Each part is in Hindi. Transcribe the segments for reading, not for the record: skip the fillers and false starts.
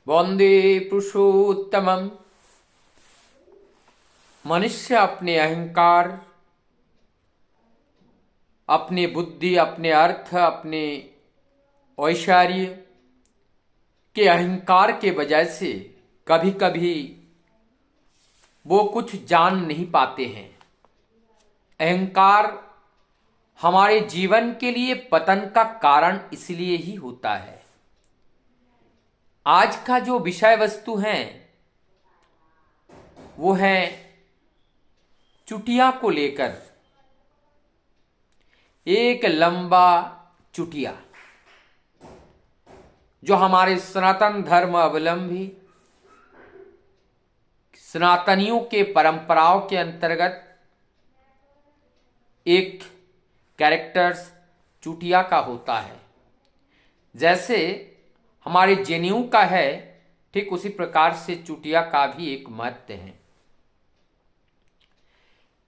वंदे पुरुषोत्तमम। मनुष्य अपने अहंकार, अपने बुद्धि, अपने अर्थ, अपने ऐश्वर्य के अहंकार के वजह से कभी कभी वो कुछ जान नहीं पाते हैं। अहंकार हमारे जीवन के लिए पतन का कारण इसलिए ही होता है। आज का जो विषय वस्तु है वो है चुटिया को लेकर। एक लंबा चुटिया जो हमारे सनातन धर्म अवलंबी सनातनियों के परंपराओं के अंतर्गत एक कैरेक्टर्स चुटिया का होता है। जैसे हमारे जनेऊ का है, ठीक उसी प्रकार से चुटिया का भी एक महत्व है।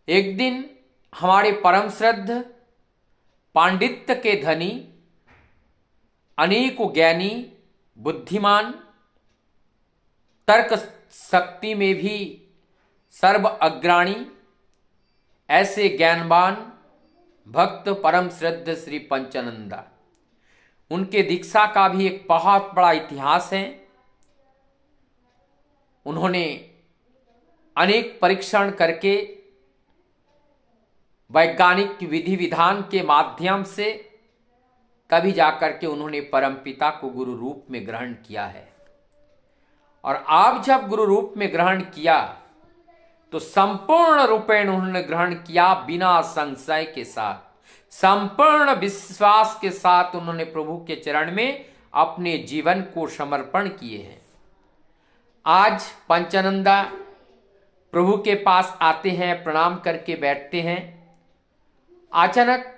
एक दिन हमारे परम श्रद्ध पांडित्य के धनी, अनेकों ज्ञानी, बुद्धिमान, तर्क शक्ति में भी सर्व अग्रणी ऐसे ज्ञानवान भक्त परम श्रद्ध श्री पंचानंदा, उनके दीक्षा का भी एक बहुत बड़ा इतिहास है। उन्होंने अनेक परीक्षण करके वैज्ञानिक विधि विधान के माध्यम से तभी जाकर के उन्होंने परमपिता को गुरु रूप में ग्रहण किया है। और आप जब गुरु रूप में ग्रहण किया तो संपूर्ण रूपेण उन्होंने ग्रहण किया, बिना संशय के साथ, संपूर्ण विश्वास के साथ उन्होंने प्रभु के चरण में अपने जीवन को समर्पण किए हैं। आज पंचानंदा प्रभु के पास आते हैं, प्रणाम करके बैठते हैं। अचानक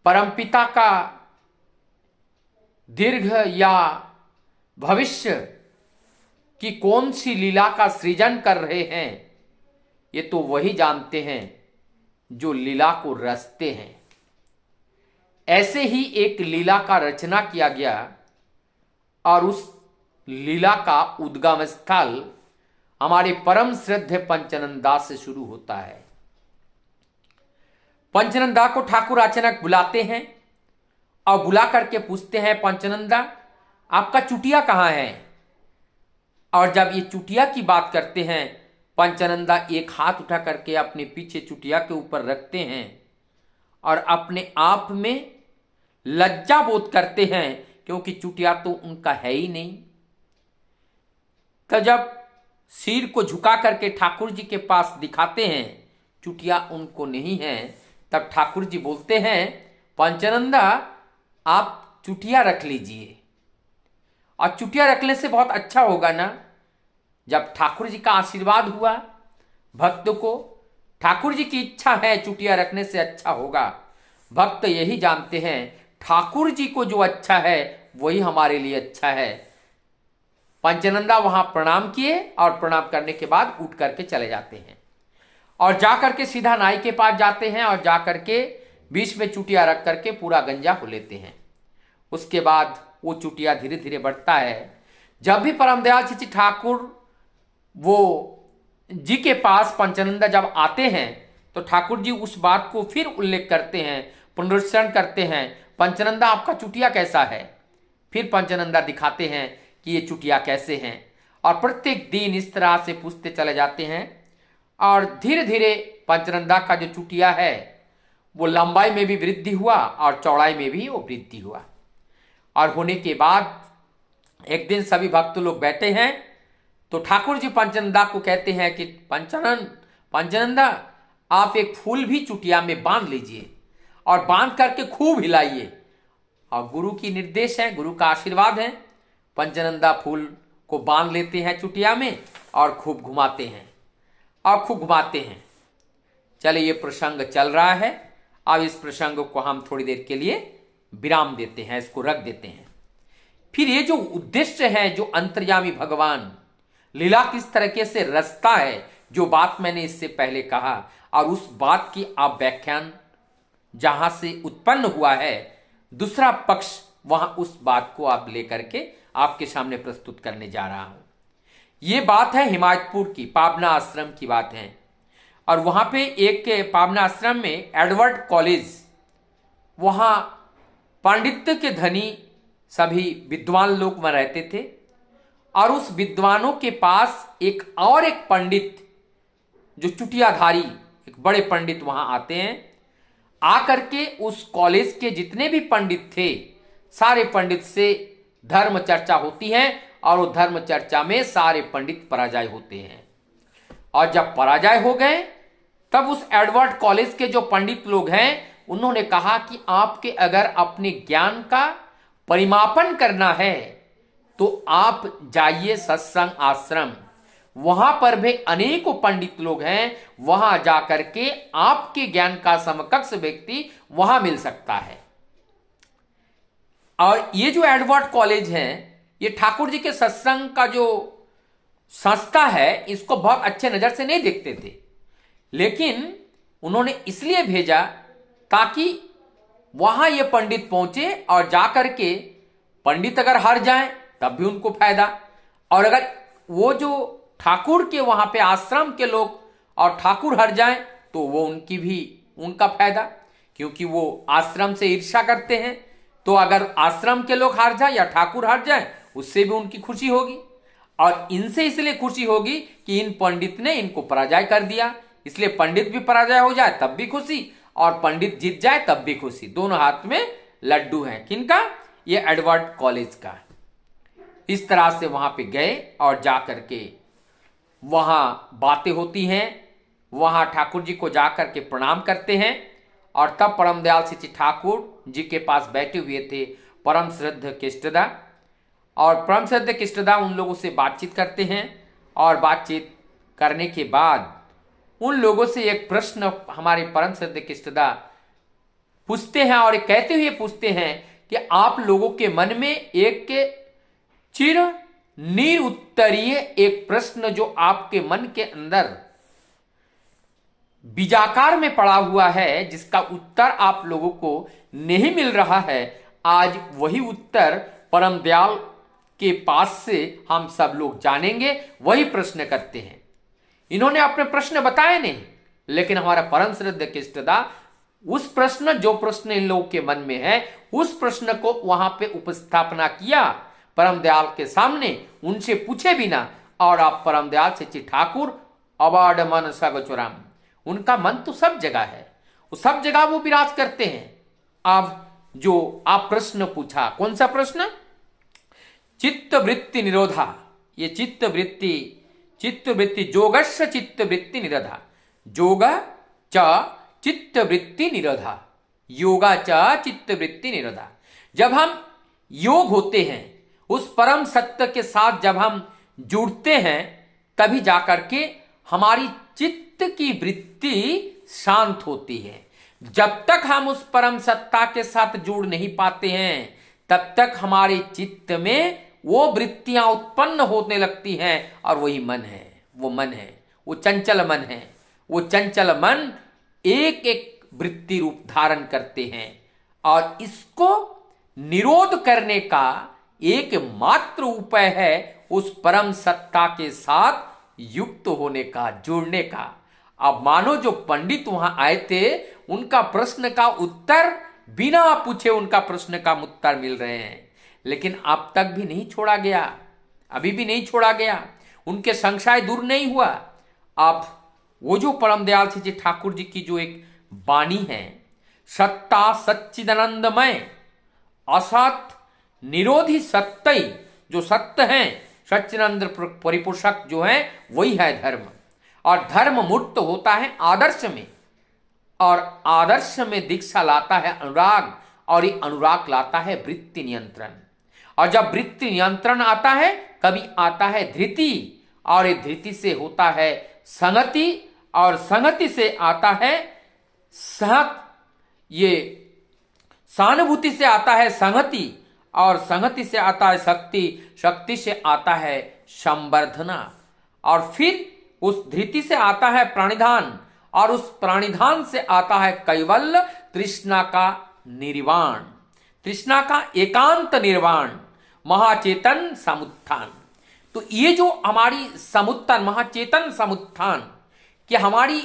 परमपिता का दीर्घ या भविष्य की कौन सी लीला का सृजन कर रहे हैं, ये तो वही जानते हैं जो लीला को रचते हैं। ऐसे ही एक लीला का रचना किया गया और उस लीला का उद्गम स्थल हमारे परम श्रद्धेय पंचानंदा से शुरू होता है। पंचानंदा को ठाकुर अचानक बुलाते हैं और बुला करके पूछते हैं, पंचानंदा आपका चुटिया कहाँ है? और जब ये चुटिया की बात करते हैं, पंचानंदा एक हाथ उठा करके अपने पीछे चुटिया के ऊपर रखते हैं और अपने आप में लज्जा बोध करते हैं, क्योंकि चुटिया तो उनका है ही नहीं। तो जब सिर को झुका करके ठाकुर जी के पास दिखाते हैं, चुटिया उनको नहीं है, तब ठाकुर जी बोलते हैं, पंचानंदा आप चुटिया रख लीजिए। और चुटिया रखने से बहुत अच्छा होगा ना। जब ठाकुर जी का आशीर्वाद हुआ भक्त को, ठाकुर जी की इच्छा है चुटिया रखने से अच्छा होगा। भक्त यही जानते हैं ठाकुर जी को जो अच्छा है वही हमारे लिए अच्छा है। पंचानंदा वहां प्रणाम किए और प्रणाम करने के बाद उठ करके चले जाते हैं और जाकर के सीधा नाई के पास जाते हैं और जाकर के बीच में चुटिया रख करके पूरा गंजा हो लेते हैं। उसके बाद वो चुटिया धीरे धीरे बढ़ता है। जब भी परम दयाल चिची ठाकुर वो जी के पास पंचानंदा जब आते हैं तो ठाकुर जी उस बात को फिर उल्लेख करते हैं, पुनरुच्चारण करते हैं, पंचानंदा आपका चुटिया कैसा है? फिर पंचानंदा दिखाते हैं कि ये चुटिया कैसे हैं। और प्रत्येक दिन इस तरह से पूछते चले जाते हैं और धीरे धीरे पंचानंदा का जो चुटिया है वो लंबाई में भी वृद्धि हुआ और चौड़ाई में भी वो वृद्धि हुआ। और होने के बाद एक दिन सभी भक्त लोग बैठे हैं तो ठाकुर जी पंचानंदा को कहते हैं कि पंचानंदा आप एक फूल भी चुटिया में बांध लीजिए और बांध करके खूब हिलाइए। और गुरु की निर्देश है, गुरु का आशीर्वाद है। पंचानंदा फूल को बांध लेते हैं चुटिया में और खूब घुमाते हैं और खूब घुमाते हैं। चले ये प्रसंग चल रहा है, अब इस प्रसंग को हम थोड़ी देर के लिए विराम देते हैं, इसको रख देते हैं। फिर ये जो उद्देश्य है, जो अंतर्यामी भगवान लीला किस तरीके से रचता है, जो बात मैंने इससे पहले कहा, और उस बात की आप व्याख्यान जहां से उत्पन्न हुआ है, दूसरा पक्ष वहां उस बात को आप लेकर के आपके सामने प्रस्तुत करने जा रहा हूं। ये बात है हिमायतपुर की, पाबना आश्रम की बात है। और वहां पे एक पाबना आश्रम में एडवर्ड कॉलेज, वहां पांडित्य के धनी सभी विद्वान लोग वहां रहते थे। और उस विद्वानों के पास एक पंडित जो चुटियाधारी, एक बड़े पंडित वहां आते हैं। आकर के उस कॉलेज के जितने भी पंडित थे, सारे पंडित से धर्म चर्चा होती है और वो धर्म चर्चा में सारे पंडित पराजय होते हैं। और जब पराजय हो गए तब उस एडवर्ड कॉलेज के जो पंडित लोग हैं उन्होंने कहा कि आपके अगर अपने ज्ञान का परिमापन करना है तो आप जाइए सत्संग आश्रम, वहां पर भी अनेकों पंडित लोग हैं, वहां जाकर के आपके ज्ञान का समकक्ष व्यक्ति वहां मिल सकता है। और ये जो एडवर्ड कॉलेज है, ये ठाकुर जी के सत्संग का जो संस्था है, इसको बहुत अच्छे नजर से नहीं देखते थे, लेकिन उन्होंने इसलिए भेजा ताकि वहां ये पंडित पहुंचे और जाकर के पंडित अगर हार जाएं तब भी उनको फायदा, और अगर वो जो ठाकुर के वहां पे आश्रम के लोग और ठाकुर हार जाएं तो वो उनका फायदा, क्योंकि वो आश्रम से ईर्ष्या करते हैं। तो अगर आश्रम के लोग हार जाए या ठाकुर हार जाए, उससे भी उनकी खुशी होगी। और इनसे इसलिए खुशी होगी कि इन पंडित ने इनको पराजय कर दिया, इसलिए पंडित भी पराजय हो जाए तब भी खुशी और पंडित जीत जाए तब भी खुशी। दोनों हाथ में लड्डू हैं। किनका? ये एडवर्ड कॉलेज का। इस तरह से वहां पे गए और जाकर के वहां बातें होती हैं, वहां ठाकुर जी को जाकर के प्रणाम करते हैं। और तब परम दयाल श्री ठाकुर जी के पास बैठे हुए थे परम श्रद्ध किष्टदा, और परम श्रद्ध किष्टदा उन लोगों से बातचीत करते हैं। और बातचीत करने के बाद उन लोगों से एक प्रश्न हमारे परम श्रद्ध किष्टदा पूछते हैं, और कहते हुए पूछते हैं कि आप लोगों के मन में एक चिर निरुत्तरीय एक प्रश्न जो आपके मन के अंदर बीजाकार में पड़ा हुआ है, जिसका उत्तर आप लोगों को नहीं मिल रहा है, आज वही उत्तर परम दयाल के पास से हम सब लोग जानेंगे। वही प्रश्न करते हैं। इन्होंने अपने प्रश्न बताए नहीं, लेकिन हमारा परम श्रद्ध किष्टदा उस प्रश्न, जो प्रश्न इन लोगों के मन में है, उस प्रश्न को वहां पे उपस्थापना किया परम दयाल के सामने, उनसे पूछे बिना। और आप परम दयाल से ठाकुर अबाड मन सगचुराम, उनका मन तो सब जगह है, वो सब जगह वो विराज करते हैं। अब जो आप प्रश्न पूछा, कौन सा प्रश्न? चित्त वृत्ति निरोधा। ये चित्त वृत्ति जोगस्य चित्त वृत्ति निरोधा, योग च चित्त वृत्ति निरोधा, योगा च चित्त वृत्ति निरोधा। जब हम योग होते हैं, उस परम सत्य के साथ जब हम जुड़ते हैं, तभी जाकर के हमारी चित्त की वृत्ति शांत होती है। जब तक हम उस परम सत्ता के साथ जुड़ नहीं पाते हैं, तब तक हमारे चित्त में वो वृत्तियां उत्पन्न होने लगती हैं, और वही मन है, वो चंचल मन है। वो चंचल मन एक एक वृत्ति रूप धारण करते हैं, और इसको निरोध करने का एकमात्र उपाय है उस परम सत्ता के साथ युक्त होने का, जुड़ने का। अब मानो जो पंडित वहां आए थे, उनका प्रश्न का उत्तर बिना पूछे उनका प्रश्न का उत्तर मिल रहे हैं, लेकिन अब तक भी नहीं छोड़ा गया, अभी भी नहीं छोड़ा गया, उनके संशय दूर नहीं हुआ। अब वो जो परम दयाल श्री ठाकुर जी की जो एक वाणी है, सत्ता सच्चिदानंदमय असत निरोधी सत्य, जो सत्य है, सच्चिदानंद परिपोषक जो है, वही है धर्म। और धर्म मूर्त होता है आदर्श में, और आदर्श में दीक्षा लाता है अनुराग, और ये अनुराग लाता है वृत्ति नियंत्रण। और जब वृत्ति नियंत्रण आता है, कभी आता है धृति, और ये धृति से होता है संगति, और संगति से आता है ये सहानुभूति से आता है संगति, और संगति से आता है शक्ति, शक्ति से आता है संवर्धना, और फिर उस धृति से आता है प्राणिधान, और उस प्राणिधान से आता है कैवल्य, तृष्णा का निर्वाण, तृष्णा का एकांत निर्वाण। महाचेतन समुत्थान। तो ये जो हमारी समुत्थान, महाचेतन समुत्थान कि हमारी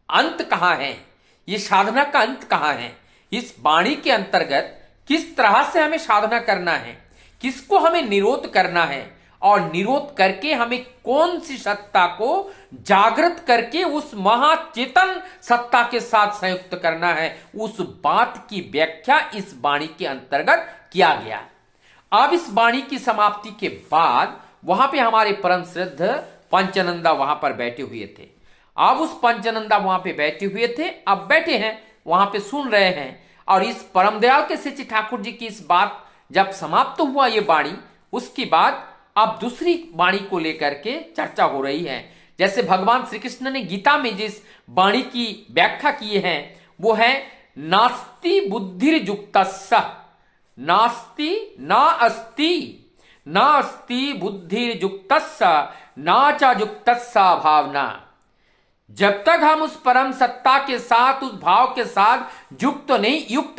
अंत कहाँ है, ये साधना का अंत कहाँ है, इस वाणी के अंतर्गत किस तरह से हमें साधना करना है, किसको हमें निरोध करना है, और निरोध करके हमें कौन सी सत्ता को जागृत करके उस महाचेतन सत्ता के साथ संयुक्त करना है, उस बात की व्याख्या इस वाणी के अंतर्गत किया गया। अब इस वाणी की समाप्ति के बाद वहां पे हमारे परम श्रद्ध पंचनंदा वहां पर बैठे हुए थे। अब उस पंचनंदा वहां पे बैठे हुए थे, अब बैठे हैं वहां पे सुन रहे हैं, और इस परम दयाल के सच्चे ठाकुर जी की इस बात जब समाप्त हुआ ये वाणी, उसके बाद अब दूसरी वाणी को लेकर के चर्चा हो रही है। जैसे भगवान श्री कृष्ण ने गीता में जिस वाणी की व्याख्या की है वो है नास्ति बुद्धिर्युक्तस्य, नास्ति ना अस्ति बुद्धिर्युक्तस्य ना च युक्तस्य भावना। जब तक हम उस परम सत्ता के साथ, उस भाव के साथ युक्त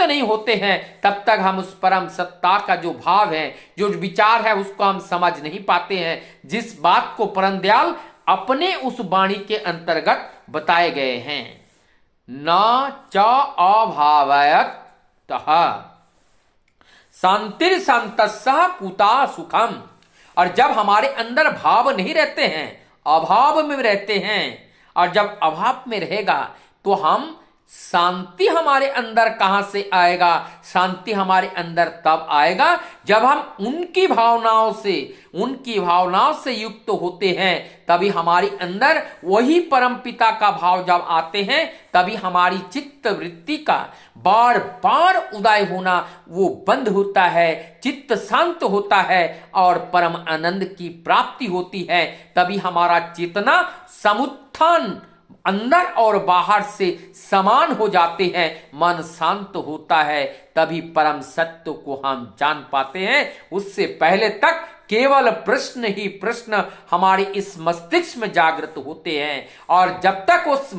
नहीं होते हैं, तब तक हम उस परम सत्ता का जो भाव है, जो विचार है, उसको हम समझ नहीं पाते हैं। जिस बात को परम दयाल अपने उस वाणी के अंतर्गत बताए गए हैं, न च अभावयतः शांतिर संतस्सह कुता सुखम। और जब हमारे अंदर भाव नहीं रहते हैं, अभाव में रहते हैं, और जब अभाव में रहेगा तो हम शांति हमारे अंदर कहां से आएगा? शांति हमारे अंदर तब आएगा जब हम उनकी भावनाओं से युक्त होते हैं। तभी हमारी अंदर वही परम पिता का भाव जब आते हैं, तभी हमारी चित्त वृत्ति का बार बार उदय होना वो बंद होता है, चित्त शांत होता है और परम आनंद की प्राप्ति होती है। तभी हमारा चेतना समुत्थान अंदर और बाहर से समान हो जाते हैं, मन शांत होता है, तभी परम सत्य को हम जान पाते हैं। उससे पहले तक केवल प्रश्न ही प्रश्न हमारे इस मस्तिष्क में जागृत होते हैं, और जब तक उस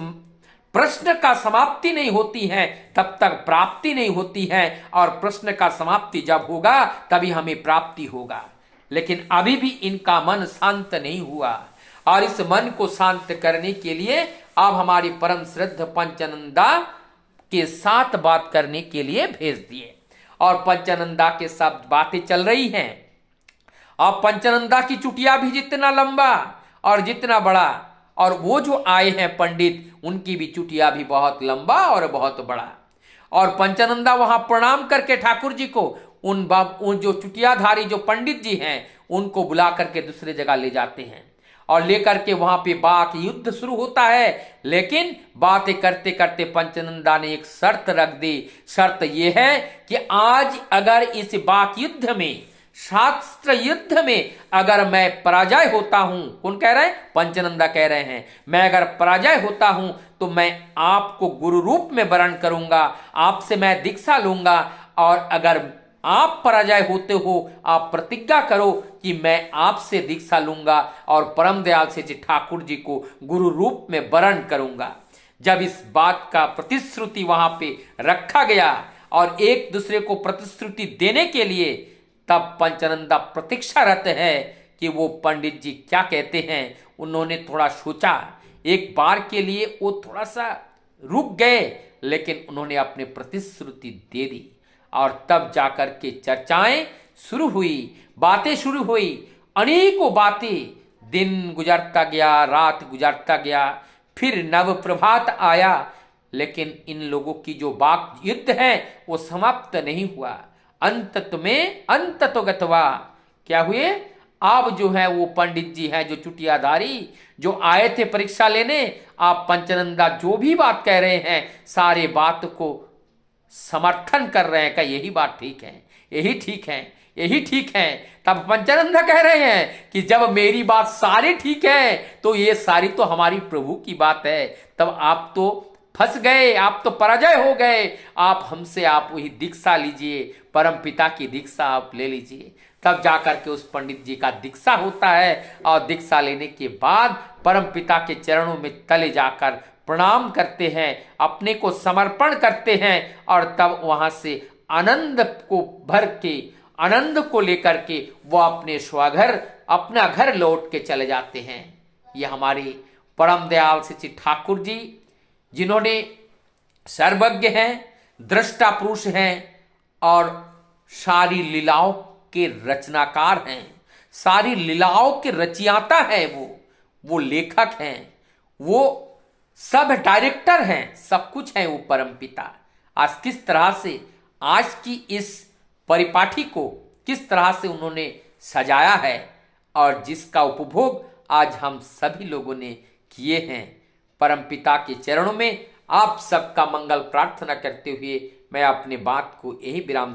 प्रश्न का समाप्ति नहीं होती है तब तक प्राप्ति नहीं होती है, और प्रश्न का समाप्ति जब होगा तभी हमें प्राप्ति होगा। लेकिन अभी भी इनका मन शांत नहीं हुआ, और इस मन को शांत करने के लिए अब हमारी परम श्रद्ध पंचनंदा के साथ बात करने के लिए भेज दिए, और पंचनंदा के साथ बातें चल रही हैं। अब पंचनंदा की चुटिया भी जितना लंबा और जितना बड़ा, और वो जो आए हैं पंडित, उनकी भी चुटिया भी बहुत लंबा और बहुत बड़ा। और पंचनंदा वहां प्रणाम करके ठाकुर जी को उन जो चुटियाधारी जो पंडित जी हैं उनको बुला करके दूसरे जगह ले जाते हैं, और लेकर के वहां पे बाक युद्ध शुरू होता है। लेकिन बातें करते करते पंचनंदा ने एक शर्त रख दी। शर्त यह है कि आज अगर इस बाक युद्ध में, शास्त्र युद्ध में अगर मैं पराजय होता हूं, कौन कह रहे हैं? पंचनंदा कह रहे हैं, मैं अगर पराजय होता हूं तो मैं आपको गुरु रूप में वरण करूंगा, आपसे मैं दीक्षा लूंगा, और अगर आप पराजय होते हो, आप प्रतिज्ञा करो कि मैं आपसे दीक्षा लूंगा और परम दयाल से ठाकुर जी को गुरु रूप में वरण करूंगा। जब इस बात का प्रतिश्रुति वहां पे रखा गया और एक दूसरे को प्रतिश्रुति देने के लिए, तब पंचनंदा प्रतीक्षारत है कि वो पंडित जी क्या कहते हैं। उन्होंने थोड़ा सोचा, एक बार के लिए वो थोड़ा सा रुक गए, लेकिन उन्होंने अपनी प्रतिश्रुति दे दी, और तब जाकर के चर्चाएं शुरू हुई, बातें शुरू हुई, अनेकों बातें। दिन गुजरता गया, रात गुजरता गया, फिर नव प्रभात आया, लेकिन इन लोगों की जो वाक युद्ध है वो समाप्त नहीं हुआ। अंततो गत्वा क्या हुए? अब जो है वो पंडित जी हैं जो चुटियाधारी जो आए थे परीक्षा लेने, आप पंचनंदा जो भी बात कह रहे हैं सारे बात को समर्थन कर रहे हैं, का यही बात ठीक है, यही ठीक है, यही ठीक है। तब पंचनंदा कह रहे हैं कि जब मेरी बात सारी ठीक है तो ये सारी तो हमारी प्रभु की बात है। तब आप तो फंस गए, आप तो पराजय हो गए, आप हमसे आप वही दीक्षा लीजिए, परम पिता की दीक्षा आप ले लीजिए। तब जाकर के उस पंडित जी का दीक्षा होता है, और दीक्षा लेने के बाद परम पिता के चरणों में तले जाकर प्रणाम करते हैं, अपने को समर्पण करते हैं, और तब वहां से आनंद को भर के आनंद को लेकर के वो अपने स्वघर अपना घर लौट के चले जाते हैं। ये हमारे परम दयाल श्री ठाकुर जी, जिन्होंने सर्वज्ञ हैं, दृष्टा पुरुष हैं और सारी लीलाओं के रचनाकार हैं, सारी लीलाओं के रचयिता है, वो लेखक हैं, वो सब डायरेक्टर हैं, सब कुछ है वो परमपिता। आज किस तरह से आज की इस परिपाठी को किस तरह से उन्होंने सजाया है और जिसका उपभोग आज हम सभी लोगों ने किए हैं। परमपिता के चरणों में आप सबका मंगल प्रार्थना करते हुए मैं अपने बात को यही विराम दे